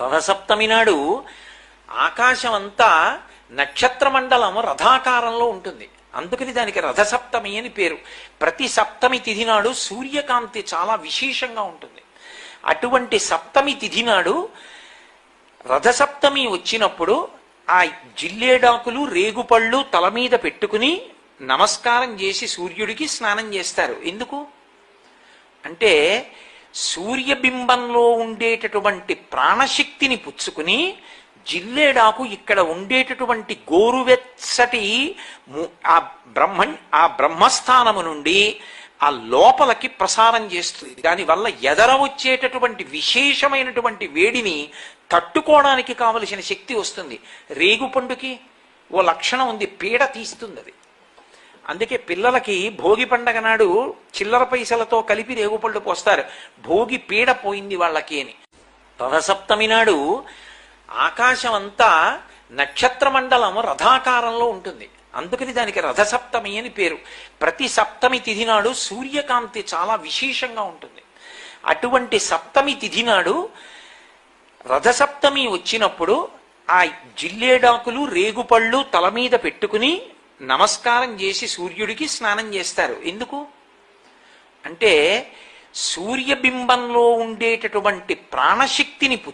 రథసప్తమి నాడు ఆకాశం అంతా నక్షత్రమండలం రథాకారంలో ఉంటుంది. అందుకని దానికి రథసప్తమి అని పేరు. ప్రతి సప్తమి తిథి నాడు సూర్యకాంతి చాలా విశేషంగా ఉంటుంది. అటువంటి సప్తమి తిథి నాడు రథసప్తమి వచ్చినప్పుడు ఆ జిల్లేడాకులు రేగుపళ్ళు తల మీద పెట్టుకుని నమస్కారం చేసి సూర్యుడికి స్నానం చేస్తారు. ఎందుకు అంటే సూర్యబింబంలో ఉండేటటువంటి ప్రాణశక్తిని పుచ్చుకుని జిల్లేడాకు ఇక్కడ ఉండేటటువంటి గోరువెచ్చటి ఆ బ్రహ్మస్థానము నుండి ఆ లోపలికి ప్రసారం చేస్తుంది. దానివల్ల ఎదర వచ్చేటటువంటి విశేషమైనటువంటి వేడిని తట్టుకోవడానికి కావలసిన శక్తి వస్తుంది. రేగుపండుకి ఓ లక్షణం ఉంది, పీడ తీస్తుంది అది. అందుకే పిల్లలకి భోగి పండగ నాడు చిల్లర పైసలతో కలిపి రేగుపళ్ళు పోస్తారు, భోగి పీడ పోయింది వాళ్ళకి అని. రథసప్తమి నాడు ఆకాశం అంతా నక్షత్రమండలం రథాకారంలో ఉంటుంది. అందుకని దానికి రథసప్తమి అని పేరు. ప్రతి సప్తమి తిథి నాడు సూర్యకాంతి చాలా విశేషంగా ఉంటుంది. అటువంటి సప్తమి తిథి నాడు రథసప్తమి వచ్చినప్పుడు ఆ జిల్లేడాకులు రేగుపళ్ళు తల మీద పెట్టుకుని నమస్కారం చేసి సూర్యుడికి స్నానం చేస్తారు. ఎందుకు అంటే సూర్యబింబంలో ఉండేటటువంటి ప్రాణశక్తిని పుచ్చు